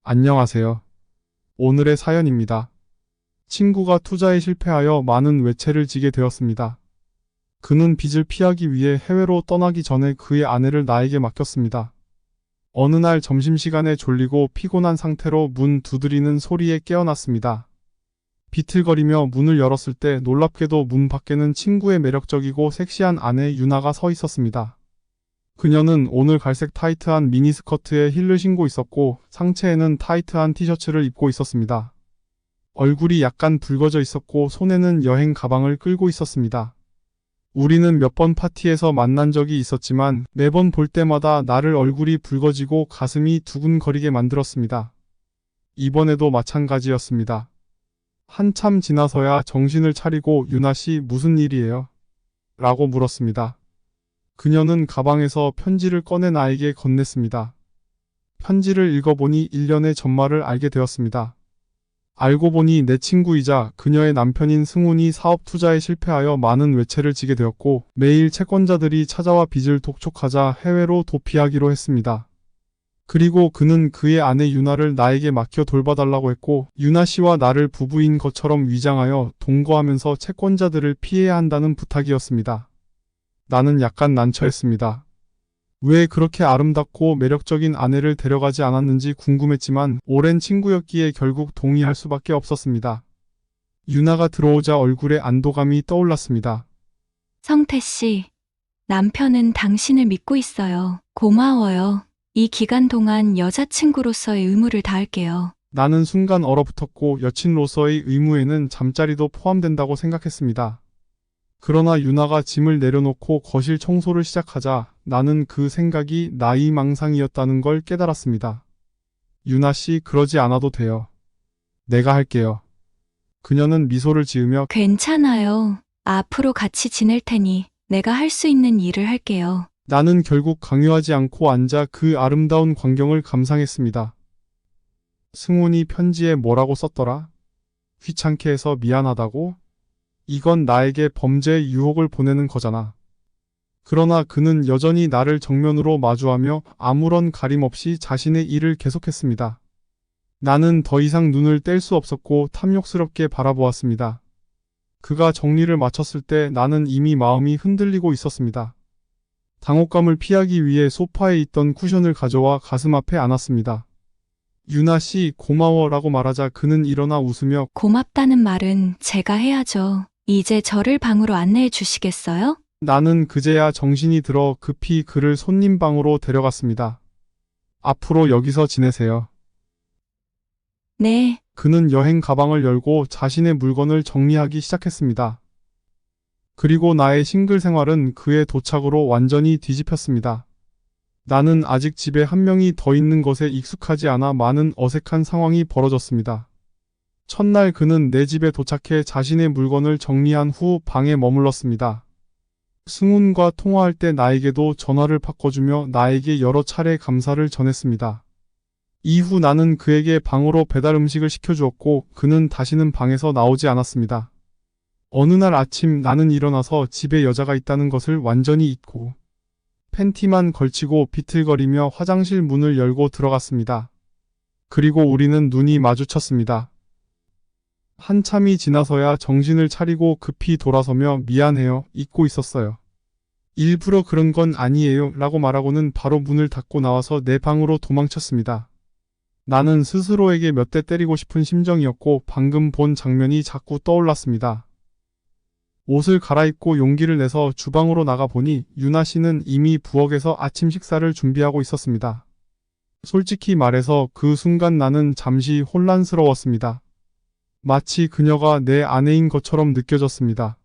안녕하세요. 오늘의 사연입니다. 친구가 투자에 실패하여 많은 외채를 지게 되었습니다. 그는 빚을 피하기 위해 해외로 떠나기 전에 그의 아내를 나에게 맡겼습니다. 어느 날 점심시간에 졸리고 피곤한 상태로 문 두드리는 소리에 깨어났습니다. 비틀거리며 문을 열었을 때 놀랍게도 문 밖에는 친구의 매력적이고 섹시한 아내 유나가 서 있었습니다. 그녀는 오늘 갈색 타이트한 미니스커트에 힐을 신고 있었고 상체에는 타이트한 티셔츠를 입고 있었습니다. 얼굴이 약간 붉어져 있었고 손에는 여행 가방을 끌고 있었습니다. 우리는 몇 번 파티에서 만난 적이 있었지만 매번 볼 때마다 나를 얼굴이 붉어지고 가슴이 두근거리게 만들었습니다. 이번에도 마찬가지였습니다. 한참 지나서야 정신을 차리고 유나 씨 무슨 일이에요? 라고 물었습니다. 그녀는 가방에서 편지를 꺼내 나에게 건넸습니다. 편지를 읽어보니 1년의 전말을 알게 되었습니다. 알고 보니 내 친구이자 그녀의 남편인 승훈이 사업 투자에 실패하여 많은 외채를 지게 되었고 매일 채권자들이 찾아와 빚을 독촉하자 해외로 도피하기로 했습니다. 그리고 그는 그의 아내 유나를 나에게 맡겨 돌봐달라고 했고 유나 씨와 나를 부부인 것처럼 위장하여 동거하면서 채권자들을 피해야 한다는 부탁이었습니다. 나는 약간 난처했습니다. 왜 그렇게 아름답고 매력적인 아내를 데려가지 않았는지 궁금했지만 오랜 친구였기에 결국 동의할 수밖에 없었습니다. 유나가 들어오자 얼굴에 안도감이 떠올랐습니다. 성태 씨, 남편은 당신을 믿고 있어요. 고마워요. 이 기간 동안 여자친구로서의 의무를 다할게요. 나는 순간 얼어붙었고 여친로서의 의무에는 잠자리도 포함된다고 생각했습니다. 그러나 유나가 짐을 내려놓고 거실 청소를 시작하자 나는 그 생각이 나이 망상이었다는 걸 깨달았습니다. 유나 씨, 그러지 않아도 돼요. 내가 할게요. 그녀는 미소를 지으며 괜찮아요. 앞으로 같이 지낼 테니 내가 할 수 있는 일을 할게요. 나는 결국 강요하지 않고 앉아 그 아름다운 광경을 감상했습니다. 승훈이 편지에 뭐라고 썼더라? 귀찮게 해서 미안하다고? 이건 나에게 범죄의 유혹을 보내는 거잖아. 그러나 그는 여전히 나를 정면으로 마주하며 아무런 가림 없이 자신의 일을 계속했습니다. 나는 더 이상 눈을 뗄 수 없었고 탐욕스럽게 바라보았습니다. 그가 정리를 마쳤을 때 나는 이미 마음이 흔들리고 있었습니다. 당혹감을 피하기 위해 소파에 있던 쿠션을 가져와 가슴 앞에 안았습니다. 유나 씨, 고마워라고 말하자 그는 일어나 웃으며 고맙다는 말은 제가 해야죠. 이제 저를 방으로 안내해 주시겠어요? 나는 그제야 정신이 들어 급히 그를 손님 방으로 데려갔습니다. 앞으로 여기서 지내세요. 네, 그는 여행 가방을 열고 자신의 물건을 정리하기 시작했습니다. 그리고 나의 싱글 생활은 그의 도착으로 완전히 뒤집혔습니다. 나는 아직 집에 한 명이 더 있는 것에 익숙하지 않아 많은 어색한 상황이 벌어졌습니다. 첫날 그는 내 집에 도착해 자신의 물건을 정리한 후 방에 머물렀습니다. 승훈과 통화할 때 나에게도 전화를 바꿔주며 나에게 여러 차례 감사를 전했습니다. 이후 나는 그에게 방으로 배달 음식을 시켜주었고 그는 다시는 방에서 나오지 않았습니다. 어느 날 아침 나는 일어나서 집에 여자가 있다는 것을 완전히 잊고 팬티만 걸치고 비틀거리며 화장실 문을 열고 들어갔습니다. 그리고 우리는 눈이 마주쳤습니다. 한참이 지나서야 정신을 차리고 급히 돌아서며 미안해요, 잊고 있었어요. 일부러 그런 건 아니에요 라고 말하고는 바로 문을 닫고 나와서 내 방으로 도망쳤습니다. 나는 스스로에게 몇 대 때리고 싶은 심정이었고 방금 본 장면이 자꾸 떠올랐습니다. 옷을 갈아입고 용기를 내서 주방으로 나가보니 유나 씨는 이미 부엌에서 아침 식사를 준비하고 있었습니다. 솔직히 말해서 그 순간 나는 잠시 혼란스러웠습니다. 마치 그녀가 내 아내인 것처럼 느껴졌습니다.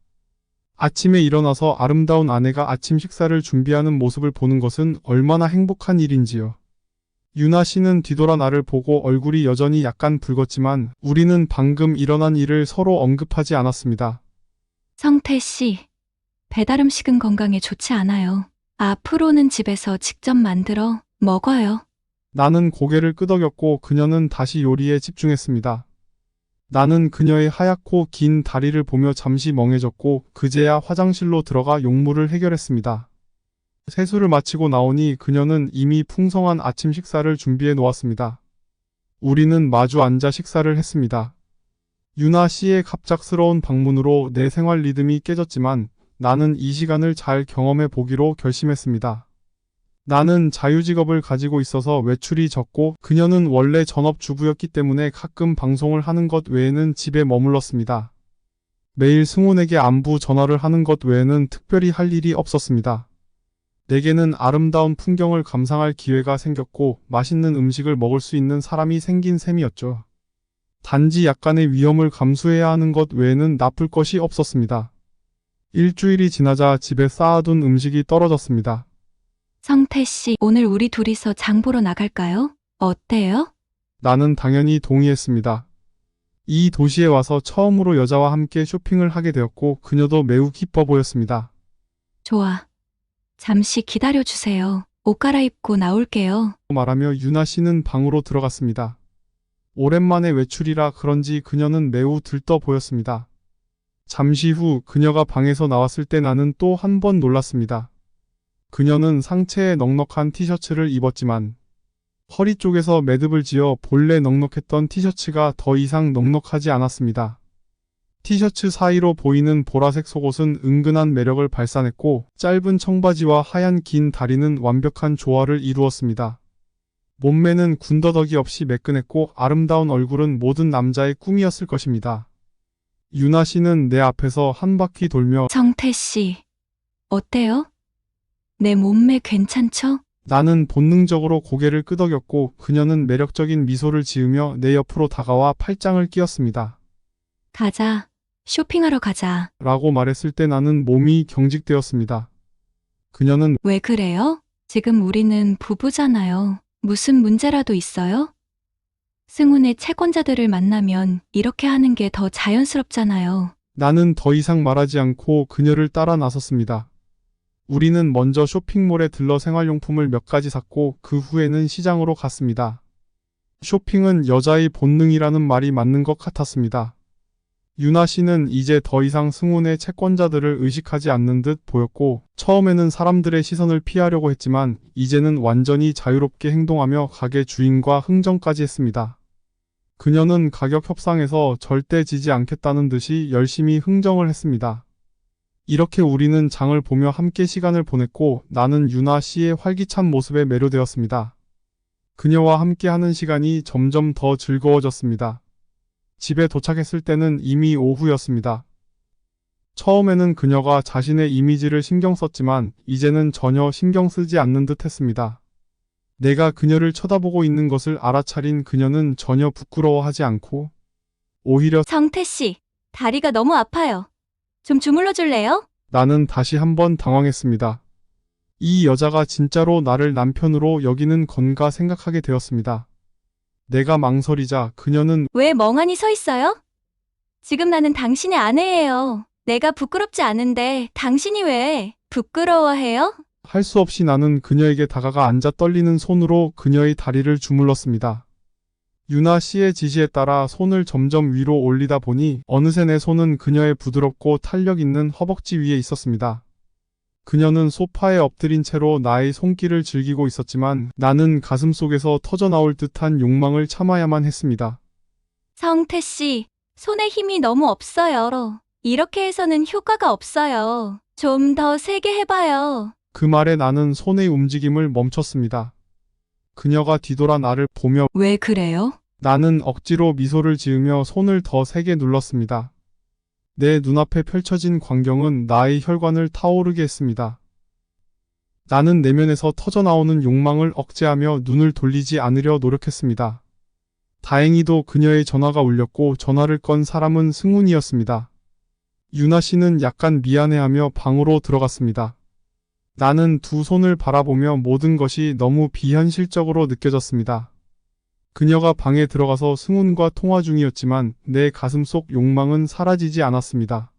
아침에 일어나서 아름다운 아내가 아침 식사를 준비하는 모습을 보는 것은 얼마나 행복한 일인지요. 유나 씨는 뒤돌아 나를 보고 얼굴이 여전히 약간 붉었지만 우리는 방금 일어난 일을 서로 언급하지 않았습니다. 성태 씨, 배달 음식은 건강에 좋지 않아요. 앞으로는 집에서 직접 만들어 먹어요. 나는 고개를 끄덕였고 그녀는 다시 요리에 집중했습니다. 나는 그녀의 하얗고 긴 다리를 보며 잠시 멍해졌고 그제야 화장실로 들어가 용무를 해결했습니다. 세수를 마치고 나오니 그녀는 이미 풍성한 아침 식사를 준비해 놓았습니다. 우리는 마주 앉아 식사를 했습니다. 유나 씨의 갑작스러운 방문으로 내 생활 리듬이 깨졌지만 나는 이 시간을 잘 경험해 보기로 결심했습니다. 나는 자유직업을 가지고 있어서 외출이 적고 그녀는 원래 전업주부였기 때문에 가끔 방송을 하는 것 외에는 집에 머물렀습니다. 매일 승훈에게 안부 전화를 하는 것 외에는 특별히 할 일이 없었습니다. 내게는 아름다운 풍경을 감상할 기회가 생겼고 맛있는 음식을 먹을 수 있는 사람이 생긴 셈이었죠. 단지 약간의 위험을 감수해야 하는 것 외에는 나쁠 것이 없었습니다. 일주일이 지나자 집에 쌓아둔 음식이 떨어졌습니다. 성태 씨, 오늘 우리 둘이서 장 보러 나갈까요? 어때요? 나는 당연히 동의했습니다. 이 도시에 와서 처음으로 여자와 함께 쇼핑을 하게 되었고 그녀도 매우 기뻐 보였습니다. 좋아. 잠시 기다려 주세요. 옷 갈아입고 나올게요. 말하며 유나 씨는 방으로 들어갔습니다. 오랜만에 외출이라 그런지 그녀는 매우 들떠 보였습니다. 잠시 후 그녀가 방에서 나왔을 때 나는 또 한 번 놀랐습니다. 그녀는 상체에 넉넉한 티셔츠를 입었지만 허리 쪽에서 매듭을 지어 본래 넉넉했던 티셔츠가 더 이상 넉넉하지 않았습니다. 티셔츠 사이로 보이는 보라색 속옷은 은근한 매력을 발산했고 짧은 청바지와 하얀 긴 다리는 완벽한 조화를 이루었습니다. 몸매는 군더더기 없이 매끈했고 아름다운 얼굴은 모든 남자의 꿈이었을 것입니다. 유나 씨는 내 앞에서 한 바퀴 돌며 성태 씨, 어때요? 내 몸매 괜찮죠? 나는 본능적으로 고개를 끄덕였고 그녀는 매력적인 미소를 지으며 내 옆으로 다가와 팔짱을 끼웠습니다. 가자. 쇼핑하러 가자. 라고 말했을 때 나는 몸이 경직되었습니다. 그녀는 왜 그래요? 지금 우리는 부부잖아요. 무슨 문제라도 있어요? 승훈의 채권자들을 만나면 이렇게 하는 게 더 자연스럽잖아요. 나는 더 이상 말하지 않고 그녀를 따라 나섰습니다. 우리는 먼저 쇼핑몰에 들러 생활용품을 몇 가지 샀고 그 후에는 시장으로 갔습니다. 쇼핑은 여자의 본능이라는 말이 맞는 것 같았습니다. 유나 씨는 이제 더 이상 승훈의 채권자들을 의식하지 않는 듯 보였고 처음에는 사람들의 시선을 피하려고 했지만 이제는 완전히 자유롭게 행동하며 가게 주인과 흥정까지 했습니다. 그녀는 가격 협상에서 절대 지지 않겠다는 듯이 열심히 흥정을 했습니다. 이렇게 우리는 장을 보며 함께 시간을 보냈고 나는 유나 씨의 활기찬 모습에 매료되었습니다. 그녀와 함께하는 시간이 점점 더 즐거워졌습니다. 집에 도착했을 때는 이미 오후였습니다. 처음에는 그녀가 자신의 이미지를 신경 썼지만 이제는 전혀 신경 쓰지 않는 듯 했습니다. 내가 그녀를 쳐다보고 있는 것을 알아차린 그녀는 전혀 부끄러워하지 않고 오히려 성태 씨, 다리가 너무 아파요. 좀 주물러 줄래요? 나는 다시 한번 당황했습니다. 이 여자가 진짜로 나를 남편으로 여기는 건가 생각하게 되었습니다. 내가 망설이자 그녀는 왜 멍하니 서 있어요? 지금 나는 당신의 아내예요. 내가 부끄럽지 않은데 당신이 왜 부끄러워해요? 할 수 없이 나는 그녀에게 다가가 앉아 떨리는 손으로 그녀의 다리를 주물렀습니다. 유나 씨의 지시에 따라 손을 점점 위로 올리다 보니 어느새 내 손은 그녀의 부드럽고 탄력 있는 허벅지 위에 있었습니다. 그녀는 소파에 엎드린 채로 나의 손길을 즐기고 있었지만 나는 가슴 속에서 터져나올 듯한 욕망을 참아야만 했습니다. 성태 씨, 손에 힘이 너무 없어요. 이렇게 해서는 효과가 없어요. 좀 더 세게 해봐요. 그 말에 나는 손의 움직임을 멈췄습니다. 그녀가 뒤돌아 나를 보며 왜 그래요? 나는 억지로 미소를 지으며 손을 더 세게 눌렀습니다. 내 눈앞에 펼쳐진 광경은 나의 혈관을 타오르게 했습니다. 나는 내면에서 터져나오는 욕망을 억제하며 눈을 돌리지 않으려 노력했습니다. 다행히도 그녀의 전화가 울렸고 전화를 건 사람은 승훈이었습니다. 유나 씨는 약간 미안해하며 방으로 들어갔습니다. 나는 두 손을 바라보며 모든 것이 너무 비현실적으로 느껴졌습니다. 그녀가 방에 들어가서 승훈과 통화 중이었지만 내 가슴 속 욕망은 사라지지 않았습니다.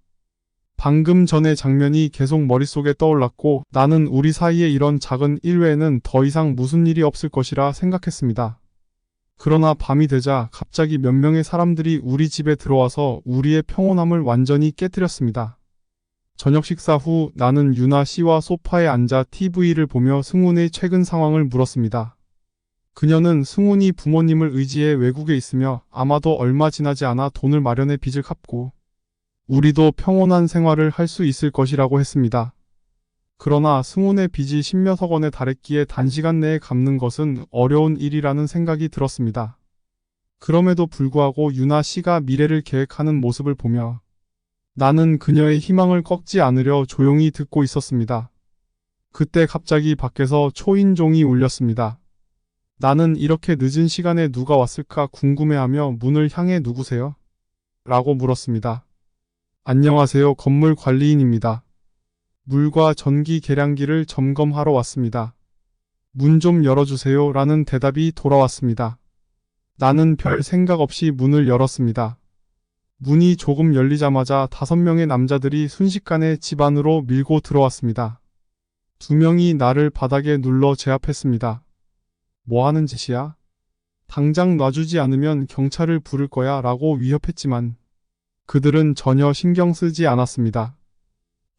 방금 전의 장면이 계속 머릿속에 떠올랐고 나는 우리 사이에 이런 작은 일 외에는 더 이상 무슨 일이 없을 것이라 생각했습니다. 그러나 밤이 되자 갑자기 몇 명의 사람들이 우리 집에 들어와서 우리의 평온함을 완전히 깨뜨렸습니다. 저녁 식사 후 나는 유나 씨와 소파에 앉아 TV를 보며 승훈의 최근 상황을 물었습니다. 그녀는 승훈이 부모님을 의지해 외국에 있으며 아마도 얼마 지나지 않아 돈을 마련해 빚을 갚고 우리도 평온한 생활을 할 수 있을 것이라고 했습니다. 그러나 승훈의 빚이 10몇억 원에 달했기에 단시간 내에 갚는 것은 어려운 일이라는 생각이 들었습니다. 그럼에도 불구하고 유나 씨가 미래를 계획하는 모습을 보며 나는 그녀의 희망을 꺾지 않으려 조용히 듣고 있었습니다. 그때 갑자기 밖에서 초인종이 울렸습니다. 나는 이렇게 늦은 시간에 누가 왔을까 궁금해하며 문을 향해 누구세요? 라고 물었습니다. 안녕하세요. 건물 관리인입니다. 물과 전기 계량기를 점검하러 왔습니다. 문 좀 열어주세요. 라는 대답이 돌아왔습니다. 나는 별 생각 없이 문을 열었습니다. 문이 조금 열리자마자 5명의 남자들이 순식간에 집 안으로 밀고 들어왔습니다. 2명이 나를 바닥에 눌러 제압했습니다. 뭐 하는 짓이야? 당장 놔주지 않으면 경찰을 부를 거야 라고 위협했지만 그들은 전혀 신경 쓰지 않았습니다.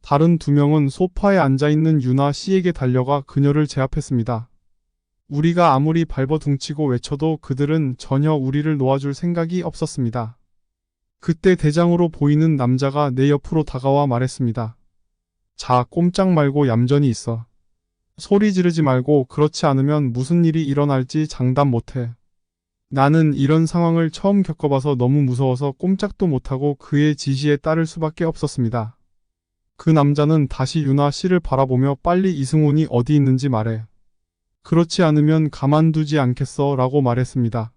다른 2명은 소파에 앉아있는 유나 씨에게 달려가 그녀를 제압했습니다. 우리가 아무리 발버둥치고 외쳐도 그들은 전혀 우리를 놓아줄 생각이 없었습니다. 그때 대장으로 보이는 남자가 내 옆으로 다가와 말했습니다. 자, 꼼짝 말고 얌전히 있어. 소리 지르지 말고 그렇지 않으면 무슨 일이 일어날지 장담 못해. 나는 이런 상황을 처음 겪어봐서 너무 무서워서 꼼짝도 못하고 그의 지시에 따를 수밖에 없었습니다. 그 남자는 다시 유나 씨를 바라보며 빨리 이승훈이 어디 있는지 말해. 그렇지 않으면 가만두지 않겠어 라고 말했습니다.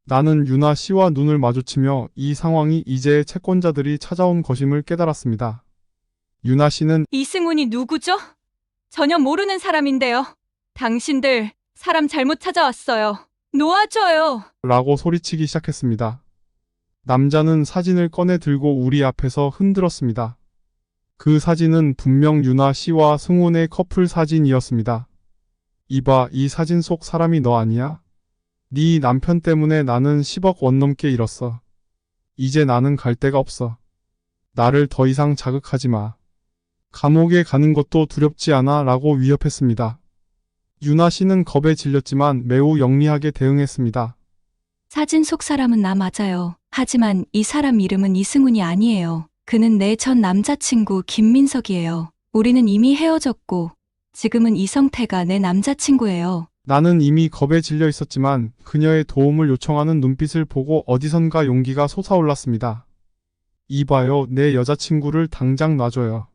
나는 유나 씨와 눈을 마주치며 이 상황이 이제 채권자들이 찾아온 것임을 깨달았습니다. 유나 씨는 이승훈이 누구죠? 전혀 모르는 사람인데요. 당신들 사람 잘못 찾아왔어요. 놓아줘요. 라고 소리치기 시작했습니다. 남자는 사진을 꺼내 들고 우리 앞에서 흔들었습니다. 그 사진은 분명 유나 씨와 승훈의 커플 사진이었습니다. 이봐, 이 사진 속 사람이 너 아니야? 네 남편 때문에 나는 10억 원 넘게 잃었어. 이제 나는 갈 데가 없어. 나를 더 이상 자극하지 마. 감옥에 가는 것도 두렵지 않아 라고 위협했습니다. 유나 씨는 겁에 질렸지만 매우 영리하게 대응했습니다. 사진 속 사람은 나 맞아요. 하지만 이 사람 이름은 이승훈이 아니에요. 그는 내 전 남자친구 김민석이에요. 우리는 이미 헤어졌고 지금은 이성태가 내 남자친구예요. 나는 이미 겁에 질려 있었지만 그녀의 도움을 요청하는 눈빛을 보고 어디선가 용기가 솟아올랐습니다. 이봐요, 내 여자친구를 당장 놔줘요.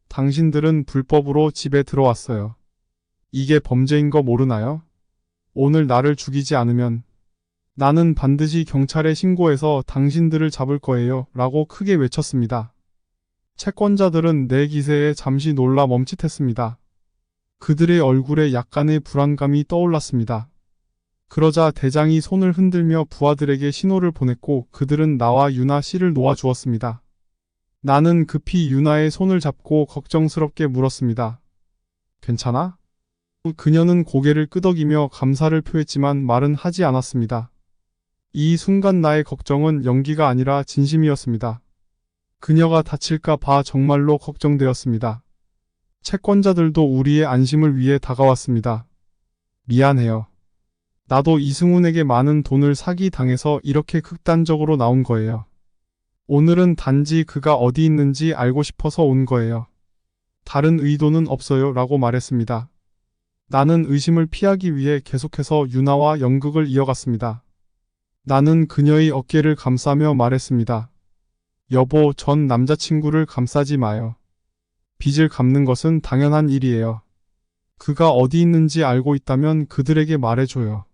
당신들은 불법으로 집에 들어왔어요. 이게 범죄인 거 모르나요? 오늘 나를 죽이지 않으면 나는 반드시 경찰에 신고해서 당신들을 잡을 거예요. 라고 크게 외쳤습니다. 채권자들은 내 기세에 잠시 놀라 멈칫했습니다. 그들의 얼굴에 약간의 불안감이 떠올랐습니다. 그러자 대장이 손을 흔들며 부하들에게 신호를 보냈고 그들은 나와 유나 씨를 놓아주었습니다. 나는 급히 유나의 손을 잡고 걱정스럽게 물었습니다. 괜찮아? 그녀는 고개를 끄덕이며 감사를 표했지만 말은 하지 않았습니다. 이 순간 나의 걱정은 연기가 아니라 진심이었습니다. 그녀가 다칠까 봐 정말로 걱정되었습니다. 채권자들도 우리의 안심을 위해 다가왔습니다. 미안해요. 나도 이승훈에게 많은 돈을 사기당해서 이렇게 극단적으로 나온 거예요. 오늘은 단지 그가 어디 있는지 알고 싶어서 온 거예요. 다른 의도는 없어요. 라고 말했습니다. 나는 의심을 피하기 위해 계속해서 유나와 연극을 이어갔습니다. 나는 그녀의 어깨를 감싸며 말했습니다. 여보, 전 남자친구를 감싸지 마요. 빚을 갚는 것은 당연한 일이에요. 그가 어디 있는지 알고 있다면 그들에게 말해줘요.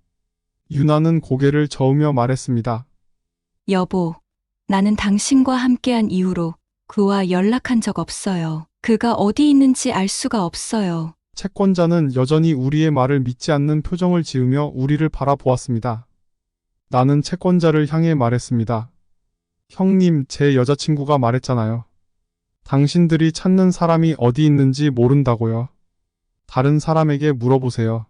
유나는 고개를 저으며 말했습니다. 여보, 나는 당신과 함께한 이후로 그와 연락한 적 없어요. 그가 어디 있는지 알 수가 없어요. 채권자는 여전히 우리의 말을 믿지 않는 표정을 지으며 우리를 바라보았습니다. 나는 채권자를 향해 말했습니다. 형님, 제 여자친구가 말했잖아요. 당신들이 찾는 사람이 어디 있는지 모른다고요. 다른 사람에게 물어보세요.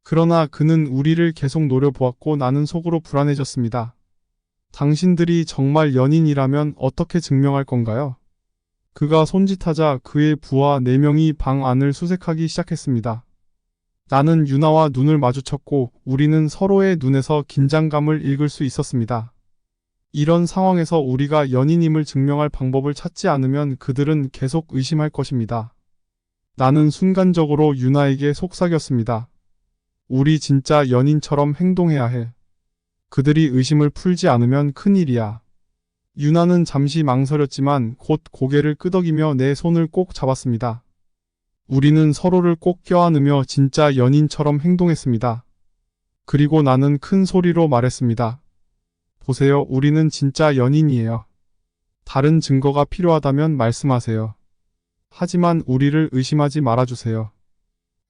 그러나 그는 우리를 계속 노려보았고 나는 속으로 불안해졌습니다. 당신들이 정말 연인이라면 어떻게 증명할 건가요? 그가 손짓하자 그의 부하 4명이 방 안을 수색하기 시작했습니다. 나는 유나와 눈을 마주쳤고 우리는 서로의 눈에서 긴장감을 읽을 수 있었습니다. 이런 상황에서 우리가 연인임을 증명할 방법을 찾지 않으면 그들은 계속 의심할 것입니다. 나는 순간적으로 유나에게 속삭였습니다. 우리 진짜 연인처럼 행동해야 해. 그들이 의심을 풀지 않으면 큰일이야. 유나는 잠시 망설였지만 곧 고개를 끄덕이며 내 손을 꼭 잡았습니다. 우리는 서로를 꼭 껴안으며 진짜 연인처럼 행동했습니다. 그리고 나는 큰 소리로 말했습니다. 보세요, 우리는 진짜 연인이에요. 다른 증거가 필요하다면 말씀하세요. 하지만 우리를 의심하지 말아주세요.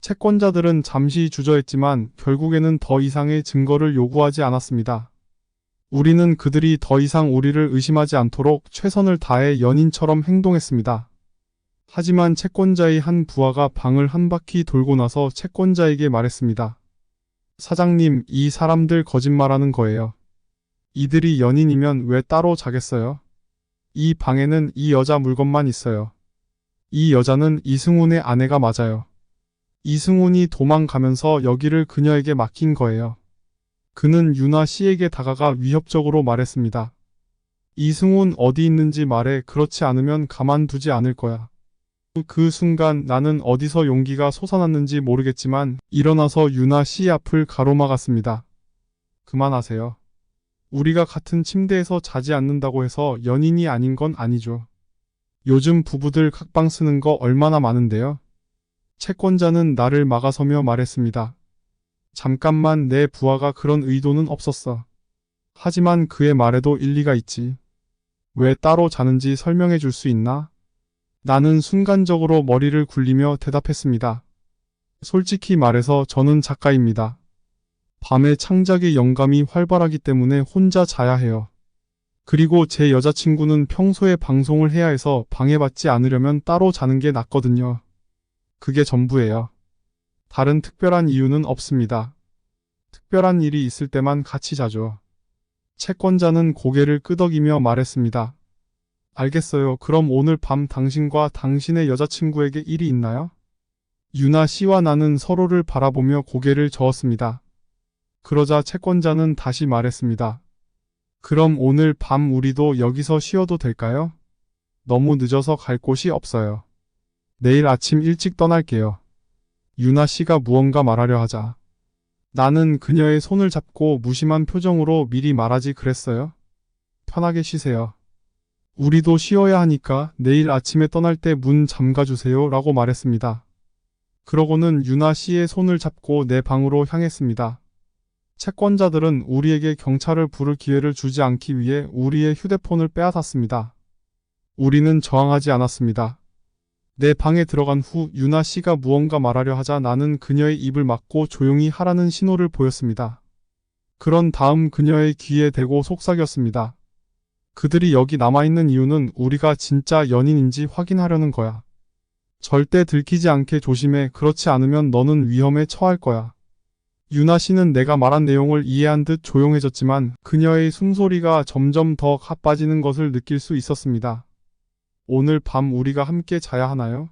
채권자들은 잠시 주저했지만 결국에는 더 이상의 증거를 요구하지 않았습니다. 우리는 그들이 더 이상 우리를 의심하지 않도록 최선을 다해 연인처럼 행동했습니다. 하지만 채권자의 한 부하가 방을 한 바퀴 돌고 나서 채권자에게 말했습니다. 사장님, 이 사람들 거짓말하는 거예요. 이들이 연인이면 왜 따로 자겠어요? 이 방에는 이 여자 물건만 있어요. 이 여자는 이승훈의 아내가 맞아요. 이승훈이 도망가면서 여기를 그녀에게 맡긴 거예요. 그는 유나 씨에게 다가가 위협적으로 말했습니다. 이승훈 어디 있는지 말해, 그렇지 않으면 가만두지 않을 거야. 그 순간 나는 어디서 용기가 솟아났는지 모르겠지만 일어나서 유나 씨 앞을 가로막았습니다. 그만하세요. 우리가 같은 침대에서 자지 않는다고 해서 연인이 아닌 건 아니죠. 요즘 부부들 각방 쓰는 거 얼마나 많은데요. 채권자는 나를 막아서며 말했습니다. 잠깐만, 내 부하가 그런 의도는 없었어. 하지만 그의 말에도 일리가 있지. 왜 따로 자는지 설명해 줄 수 있나? 나는 순간적으로 머리를 굴리며 대답했습니다. 솔직히 말해서 저는 작가입니다. 밤에 창작의 영감이 활발하기 때문에 혼자 자야 해요. 그리고 제 여자친구는 평소에 방송을 해야 해서 방해받지 않으려면 따로 자는 게 낫거든요. 그게 전부예요. 다른 특별한 이유는 없습니다. 특별한 일이 있을 때만 같이 자죠. 채권자는 고개를 끄덕이며 말했습니다. 알겠어요. 그럼 오늘 밤 당신과 당신의 여자친구에게 일이 있나요? 유나 씨와 나는 서로를 바라보며 고개를 저었습니다. 그러자 채권자는 다시 말했습니다. 그럼 오늘 밤 우리도 여기서 쉬어도 될까요? 너무 늦어서 갈 곳이 없어요. 내일 아침 일찍 떠날게요. 유나 씨가 무언가 말하려 하자. 나는 그녀의 손을 잡고 무심한 표정으로 미리 말하지 그랬어요. 편하게 쉬세요. 우리도 쉬어야 하니까 내일 아침에 떠날 때 문 잠가주세요 라고 말했습니다. 그러고는 유나 씨의 손을 잡고 내 방으로 향했습니다. 채권자들은 우리에게 경찰을 부를 기회를 주지 않기 위해 우리의 휴대폰을 빼앗았습니다. 우리는 저항하지 않았습니다. 내 방에 들어간 후 유나 씨가 무언가 말하려 하자 나는 그녀의 입을 막고 조용히 하라는 신호를 보였습니다. 그런 다음 그녀의 귀에 대고 속삭였습니다. 그들이 여기 남아있는 이유는 우리가 진짜 연인인지 확인하려는 거야. 절대 들키지 않게 조심해. 그렇지 않으면 너는 위험에 처할 거야. 유나 씨는 내가 말한 내용을 이해한 듯 조용해졌지만 그녀의 숨소리가 점점 더 가빠지는 것을 느낄 수 있었습니다. 오늘 밤 우리가 함께 자야 하나요?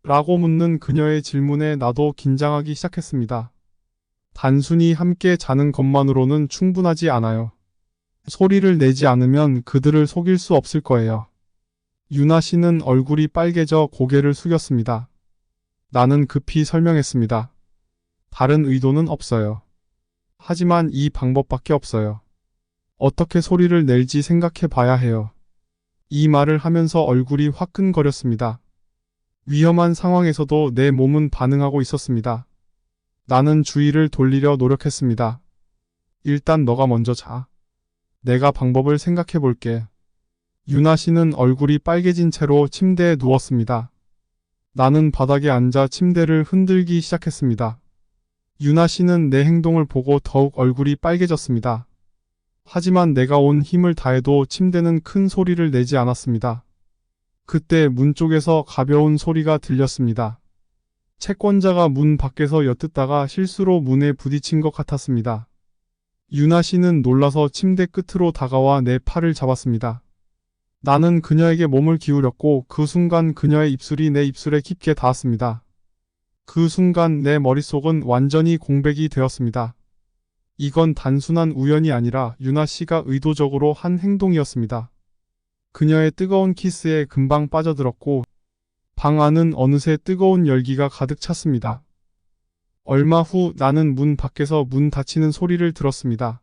라고 묻는 그녀의 질문에 나도 긴장하기 시작했습니다. 단순히 함께 자는 것만으로는 충분하지 않아요. 소리를 내지 않으면 그들을 속일 수 없을 거예요. 유나 씨는 얼굴이 빨개져 고개를 숙였습니다. 나는 급히 설명했습니다. 다른 의도는 없어요. 하지만 이 방법밖에 없어요. 어떻게 소리를 낼지 생각해 봐야 해요. 이 말을 하면서 얼굴이 화끈거렸습니다. 위험한 상황에서도 내 몸은 반응하고 있었습니다. 나는 주의를 돌리려 노력했습니다. 일단 너가 먼저 자. 내가 방법을 생각해 볼게. 유나 씨는 얼굴이 빨개진 채로 침대에 누웠습니다. 나는 바닥에 앉아 침대를 흔들기 시작했습니다. 유나 씨는 내 행동을 보고 더욱 얼굴이 빨개졌습니다. 하지만 내가 온 힘을 다해도 침대는 큰 소리를 내지 않았습니다. 그때 문 쪽에서 가벼운 소리가 들렸습니다. 채권자가 문 밖에서 엿듣다가 실수로 문에 부딪힌 것 같았습니다. 유나 씨는 놀라서 침대 끝으로 다가와 내 팔을 잡았습니다. 나는 그녀에게 몸을 기울였고 그 순간 그녀의 입술이 내 입술에 깊게 닿았습니다. 그 순간 내 머릿속은 완전히 공백이 되었습니다. 이건 단순한 우연이 아니라 유나 씨가 의도적으로 한 행동이었습니다. 그녀의 뜨거운 키스에 금방 빠져들었고 방 안은 어느새 뜨거운 열기가 가득 찼습니다. 얼마 후 나는 문 밖에서 문 닫히는 소리를 들었습니다.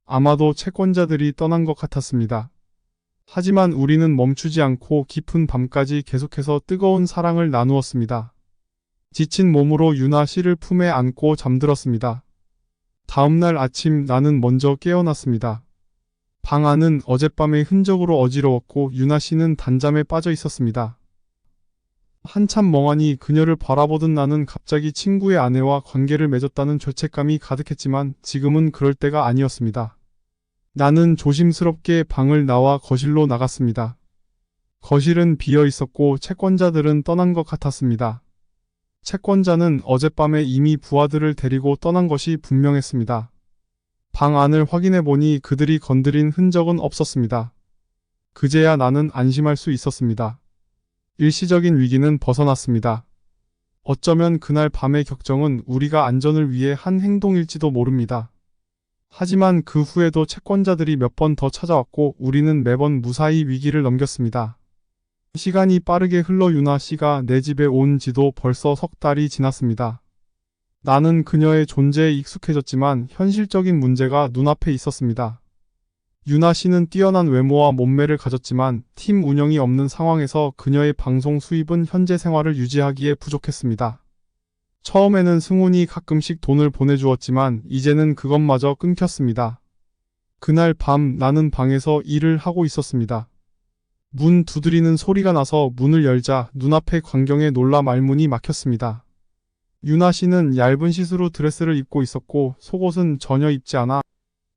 아마도 채권자들이 떠난 것 같았습니다. 하지만 우리는 멈추지 않고 깊은 밤까지 계속해서 뜨거운 사랑을 나누었습니다. 지친 몸으로 유나 씨를 품에 안고 잠들었습니다. 다음날 아침 나는 먼저 깨어났습니다. 방 안은 어젯밤의 흔적으로 어지러웠고 유나 씨는 단잠에 빠져 있었습니다. 한참 멍하니 그녀를 바라보던 나는 갑자기 친구의 아내와 관계를 맺었다는 죄책감이 가득했지만 지금은 그럴 때가 아니었습니다. 나는 조심스럽게 방을 나와 거실로 나갔습니다. 거실은 비어 있었고 채권자들은 떠난 것 같았습니다. 채권자는 어젯밤에 이미 부하들을 데리고 떠난 것이 분명했습니다. 방 안을 확인해 보니 그들이 건드린 흔적은 없었습니다. 그제야 나는 안심할 수 있었습니다. 일시적인 위기는 벗어났습니다. 어쩌면 그날 밤의 격정은 우리가 안전을 위해 한 행동일지도 모릅니다. 하지만 그 후에도 채권자들이 몇 번 더 찾아왔고 우리는 매번 무사히 위기를 넘겼습니다. 시간이 빠르게 흘러 유나 씨가 내 집에 온 지도 벌써 석 달이 지났습니다. 나는 그녀의 존재에 익숙해졌지만 현실적인 문제가 눈앞에 있었습니다. 유나 씨는 뛰어난 외모와 몸매를 가졌지만 팀 운영이 없는 상황에서 그녀의 방송 수입은 현재 생활을 유지하기에 부족했습니다. 처음에는 승훈이 가끔씩 돈을 보내주었지만 이제는 그것마저 끊겼습니다. 그날 밤 나는 방에서 일을 하고 있었습니다. 문 두드리는 소리가 나서 문을 열자 눈앞의 광경에 놀라 말문이 막혔습니다. 유나 씨는 얇은 시스루 드레스를 입고 있었고 속옷은 전혀 입지 않아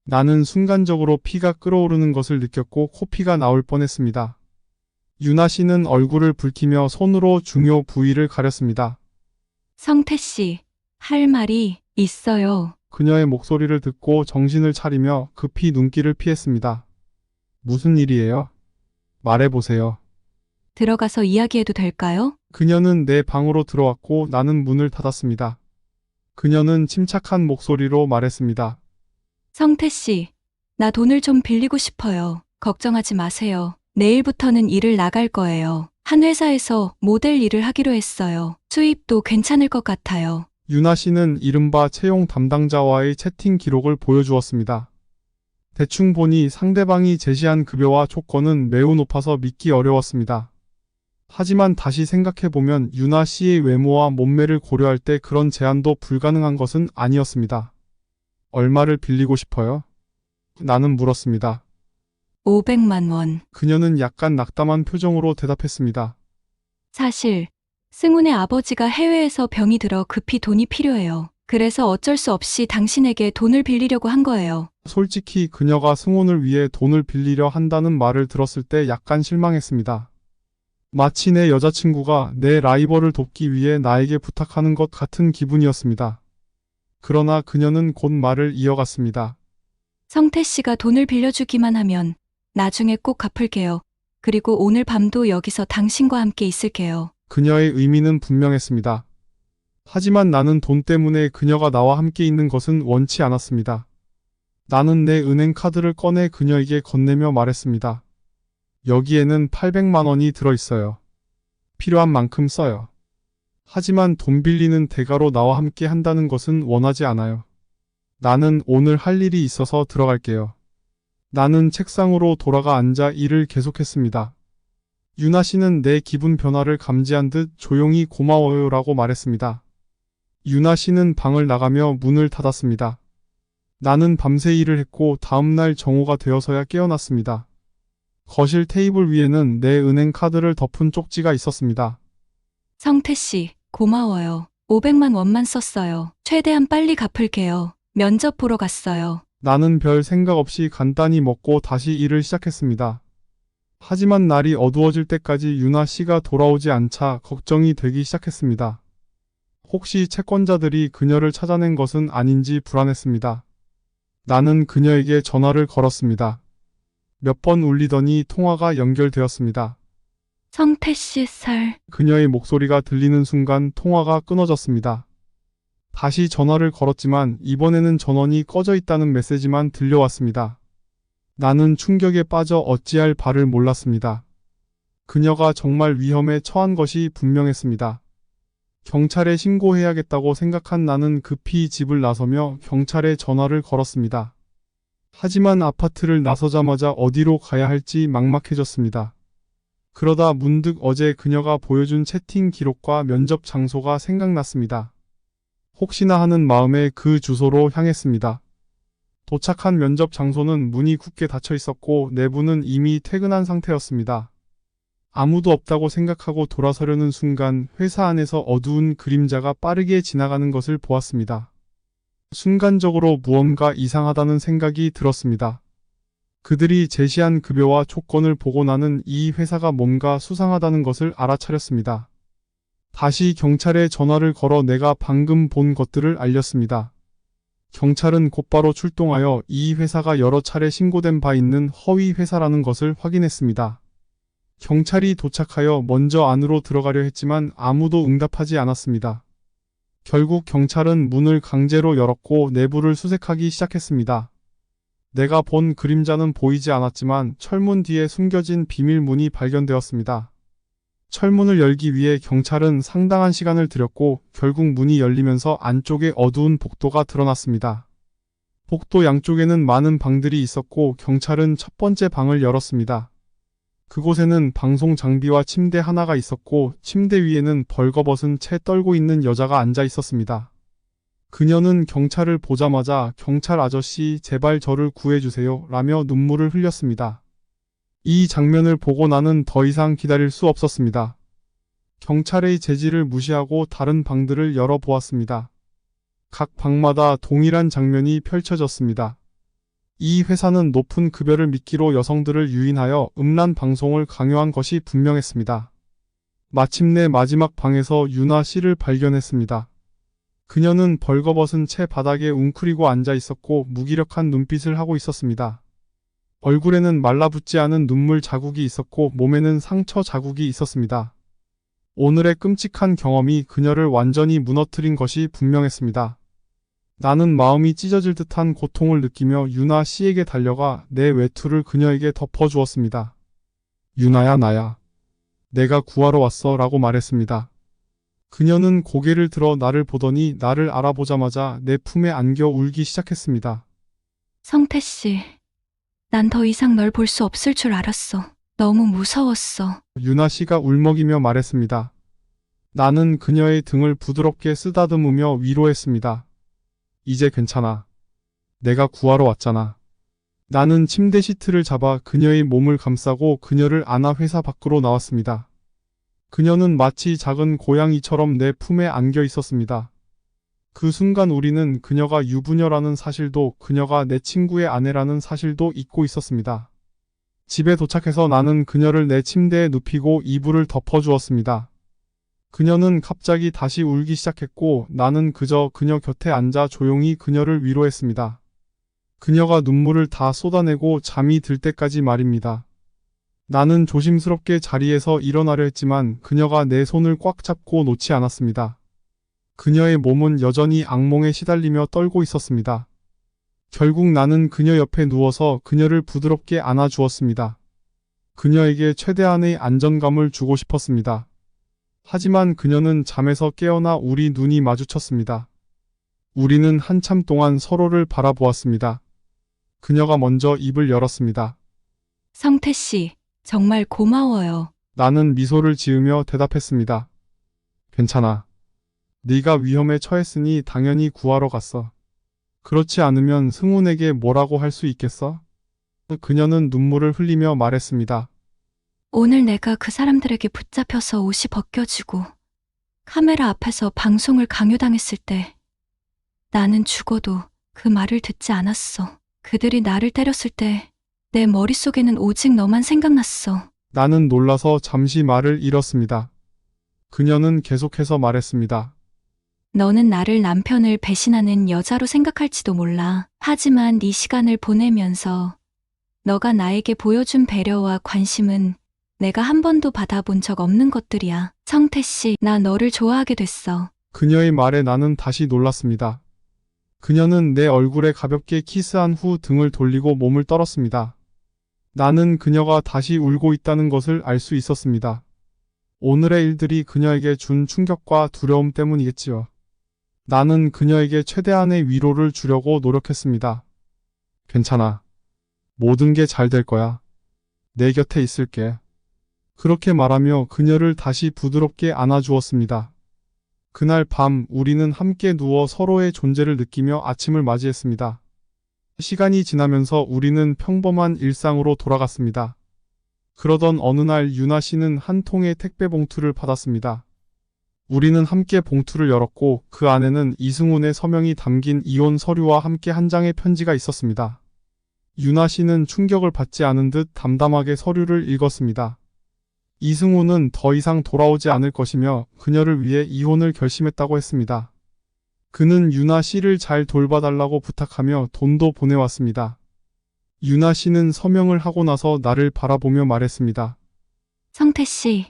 나는 순간적으로 피가 끓어오르는 것을 느꼈고 코피가 나올 뻔했습니다. 유나 씨는 얼굴을 붉히며 손으로 중요 부위를 가렸습니다. 성태 씨, 할 말이 있어요. 그녀의 목소리를 듣고 정신을 차리며 급히 눈길을 피했습니다. 무슨 일이에요? 말해보세요. 들어가서 이야기해도 될까요? 그녀는 내 방으로 들어왔고 나는 문을 닫았습니다. 그녀는 침착한 목소리로 말했습니다. 성태 씨, 나 돈을 좀 빌리고 싶어요. 걱정하지 마세요. 내일부터는 일을 나갈 거예요. 한 회사에서 모델 일을 하기로 했어요. 수입도 괜찮을 것 같아요. 유나 씨는 이른바 채용 담당자와의 채팅 기록을 보여주었습니다. 대충 보니 상대방이 제시한 급여와 조건은 매우 높아서 믿기 어려웠습니다. 하지만 다시 생각해보면 유나 씨의 외모와 몸매를 고려할 때 그런 제한도 불가능한 것은 아니었습니다. 얼마를 빌리고 싶어요? 나는 물었습니다. 500만 원. 그녀는 약간 낙담한 표정으로 대답했습니다. 사실 승훈의 아버지가 해외에서 병이 들어 급히 돈이 필요해요. 그래서 어쩔 수 없이 당신에게 돈을 빌리려고 한 거예요. 솔직히 그녀가 승훈을 위해 돈을 빌리려 한다는 말을 들었을 때 약간 실망했습니다. 마치 내 여자친구가 내 라이벌을 돕기 위해 나에게 부탁하는 것 같은 기분이었습니다. 그러나 그녀는 곧 말을 이어갔습니다. 성태 씨가 돈을 빌려주기만 하면 나중에 꼭 갚을게요. 그리고 오늘 밤도 여기서 당신과 함께 있을게요. 그녀의 의미는 분명했습니다. 하지만 나는 돈 때문에 그녀가 나와 함께 있는 것은 원치 않았습니다. 나는 내 은행 카드를 꺼내 그녀에게 건네며 말했습니다. 여기에는 800만 원이 들어있어요. 필요한 만큼 써요. 하지만 돈 빌리는 대가로 나와 함께 한다는 것은 원하지 않아요. 나는 오늘 할 일이 있어서 들어갈게요. 나는 책상으로 돌아가 앉아 일을 계속했습니다. 유나 씨는 내 기분 변화를 감지한 듯 조용히 고마워요라고 말했습니다. 유나 씨는 방을 나가며 문을 닫았습니다. 나는 밤새 일을 했고 다음날 정오가 되어서야 깨어났습니다. 거실 테이블 위에는 내 은행 카드를 덮은 쪽지가 있었습니다. 성태 씨, 고마워요. 500만 원만 썼어요. 최대한 빨리 갚을게요. 면접 보러 갔어요. 나는 별 생각 없이 간단히 먹고 다시 일을 시작했습니다. 하지만 날이 어두워질 때까지 유나 씨가 돌아오지 않자 걱정이 되기 시작했습니다. 혹시 채권자들이 그녀를 찾아낸 것은 아닌지 불안했습니다. 나는 그녀에게 전화를 걸었습니다. 몇 번 울리더니 통화가 연결되었습니다. 성태 씨 살. 그녀의 목소리가 들리는 순간 통화가 끊어졌습니다. 다시 전화를 걸었지만 이번에는 전원이 꺼져 있다는 메시지만 들려왔습니다. 나는 충격에 빠져 어찌할 바를 몰랐습니다. 그녀가 정말 위험에 처한 것이 분명했습니다. 경찰에 신고해야겠다고 생각한 나는 급히 집을 나서며 경찰에 전화를 걸었습니다. 하지만 아파트를 나서자마자 어디로 가야 할지 막막해졌습니다. 그러다 문득 어제 그녀가 보여준 채팅 기록과 면접 장소가 생각났습니다. 혹시나 하는 마음에 그 주소로 향했습니다. 도착한 면접 장소는 문이 굳게 닫혀 있었고 내부는 이미 퇴근한 상태였습니다. 아무도 없다고 생각하고 돌아서려는 순간 회사 안에서 어두운 그림자가 빠르게 지나가는 것을 보았습니다. 순간적으로 무언가 이상하다는 생각이 들었습니다. 그들이 제시한 급여와 조건을 보고 나는 이 회사가 뭔가 수상하다는 것을 알아차렸습니다. 다시 경찰에 전화를 걸어 내가 방금 본 것들을 알렸습니다. 경찰은 곧바로 출동하여 이 회사가 여러 차례 신고된 바 있는 허위 회사라는 것을 확인했습니다. 경찰이 도착하여 먼저 안으로 들어가려 했지만 아무도 응답하지 않았습니다. 결국 경찰은 문을 강제로 열었고 내부를 수색하기 시작했습니다. 내가 본 그림자는 보이지 않았지만 철문 뒤에 숨겨진 비밀문이 발견되었습니다. 철문을 열기 위해 경찰은 상당한 시간을 들였고 결국 문이 열리면서 안쪽에 어두운 복도가 드러났습니다. 복도 양쪽에는 많은 방들이 있었고 경찰은 첫 번째 방을 열었습니다. 그곳에는 방송 장비와 침대 하나가 있었고 침대 위에는 벌거벗은 채 떨고 있는 여자가 앉아 있었습니다. 그녀는 경찰을 보자마자 경찰 아저씨 제발 저를 구해주세요 라며 눈물을 흘렸습니다. 이 장면을 보고 나는 더 이상 기다릴 수 없었습니다. 경찰의 제지를 무시하고 다른 방들을 열어보았습니다. 각 방마다 동일한 장면이 펼쳐졌습니다. 이 회사는 높은 급여를 미끼로 여성들을 유인하여 음란 방송을 강요한 것이 분명했습니다. 마침내 마지막 방에서 유나 씨를 발견했습니다. 그녀는 벌거벗은 채 바닥에 웅크리고 앉아 있었고 무기력한 눈빛을 하고 있었습니다. 얼굴에는 말라붙지 않은 눈물 자국이 있었고 몸에는 상처 자국이 있었습니다. 오늘의 끔찍한 경험이 그녀를 완전히 무너뜨린 것이 분명했습니다. 나는 마음이 찢어질 듯한 고통을 느끼며 유나 씨에게 달려가 내 외투를 그녀에게 덮어주었습니다. 유나야 나야. 내가 구하러 왔어 라고 말했습니다. 그녀는 고개를 들어 나를 보더니 나를 알아보자마자 내 품에 안겨 울기 시작했습니다. 성태 씨. 난 더 이상 널 볼 수 없을 줄 알았어. 너무 무서웠어. 유나 씨가 울먹이며 말했습니다. 나는 그녀의 등을 부드럽게 쓰다듬으며 위로했습니다. 이제 괜찮아. 내가 구하러 왔잖아. 나는 침대 시트를 잡아 그녀의 몸을 감싸고 그녀를 안아 회사 밖으로 나왔습니다. 그녀는 마치 작은 고양이처럼 내 품에 안겨 있었습니다. 그 순간 우리는 그녀가 유부녀라는 사실도 그녀가 내 친구의 아내라는 사실도 잊고 있었습니다. 집에 도착해서 나는 그녀를 내 침대에 눕히고 이불을 덮어주었습니다. 그녀는 갑자기 다시 울기 시작했고 나는 그저 그녀 곁에 앉아 조용히 그녀를 위로했습니다. 그녀가 눈물을 다 쏟아내고 잠이 들 때까지 말입니다. 나는 조심스럽게 자리에서 일어나려 했지만 그녀가 내 손을 꽉 잡고 놓지 않았습니다. 그녀의 몸은 여전히 악몽에 시달리며 떨고 있었습니다. 결국 나는 그녀 옆에 누워서 그녀를 부드럽게 안아주었습니다. 그녀에게 최대한의 안정감을 주고 싶었습니다. 하지만 그녀는 잠에서 깨어나 우리 눈이 마주쳤습니다. 우리는 한참 동안 서로를 바라보았습니다. 그녀가 먼저 입을 열었습니다. 성태 씨, 정말 고마워요. 나는 미소를 지으며 대답했습니다. 괜찮아. 네가 위험에 처했으니 당연히 구하러 갔어. 그렇지 않으면 승훈에게 뭐라고 할 수 있겠어? 그녀는 눈물을 흘리며 말했습니다. 오늘 내가 그 사람들에게 붙잡혀서 옷이 벗겨지고 카메라 앞에서 방송을 강요당했을 때 나는 죽어도 그 말을 듣지 않았어. 그들이 나를 때렸을 때 내 머릿속에는 오직 너만 생각났어. 나는 놀라서 잠시 말을 잃었습니다. 그녀는 계속해서 말했습니다. 너는 나를 남편을 배신하는 여자로 생각할지도 몰라. 하지만 네 시간을 보내면서 너가 나에게 보여준 배려와 관심은 내가 한 번도 받아본 적 없는 것들이야. 성태 씨, 나 너를 좋아하게 됐어. 그녀의 말에 나는 다시 놀랐습니다. 그녀는 내 얼굴에 가볍게 키스한 후 등을 돌리고 몸을 떨었습니다. 나는 그녀가 다시 울고 있다는 것을 알 수 있었습니다. 오늘의 일들이 그녀에게 준 충격과 두려움 때문이겠지요. 나는 그녀에게 최대한의 위로를 주려고 노력했습니다. 괜찮아. 모든 게 잘 될 거야. 내 곁에 있을게. 그렇게 말하며 그녀를 다시 부드럽게 안아주었습니다. 그날 밤 우리는 함께 누워 서로의 존재를 느끼며 아침을 맞이했습니다. 시간이 지나면서 우리는 평범한 일상으로 돌아갔습니다. 그러던 어느 날 유나 씨는 한 통의 택배 봉투를 받았습니다. 우리는 함께 봉투를 열었고 그 안에는 이승훈의 서명이 담긴 이혼 서류와 함께 한 장의 편지가 있었습니다. 유나 씨는 충격을 받지 않은 듯 담담하게 서류를 읽었습니다. 이승훈은 더 이상 돌아오지 않을 것이며 그녀를 위해 이혼을 결심했다고 했습니다. 그는 유나 씨를 잘 돌봐달라고 부탁하며 돈도 보내왔습니다. 유나 씨는 서명을 하고 나서 나를 바라보며 말했습니다. 성태 씨,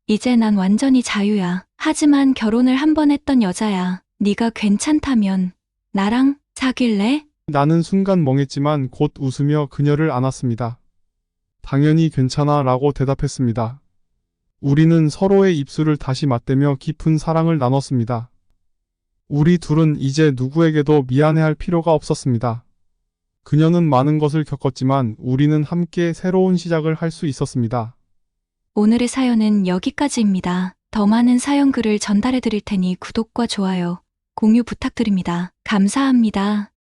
이제 난 완전히 자유야. 하지만 결혼을 한 번 했던 여자야. 네가 괜찮다면 나랑 사귈래? 나는 순간 멍했지만 곧 웃으며 그녀를 안았습니다. 당연히 괜찮아 라고 대답했습니다. 우리는 서로의 입술을 다시 맞대며 깊은 사랑을 나눴습니다. 우리 둘은 이제 누구에게도 미안해할 필요가 없었습니다. 그녀는 많은 것을 겪었지만 우리는 함께 새로운 시작을 할 수 있었습니다. 오늘의 사연은 여기까지입니다. 더 많은 사연 글을 전달해 드릴 테니 구독과 좋아요, 공유 부탁드립니다. 감사합니다.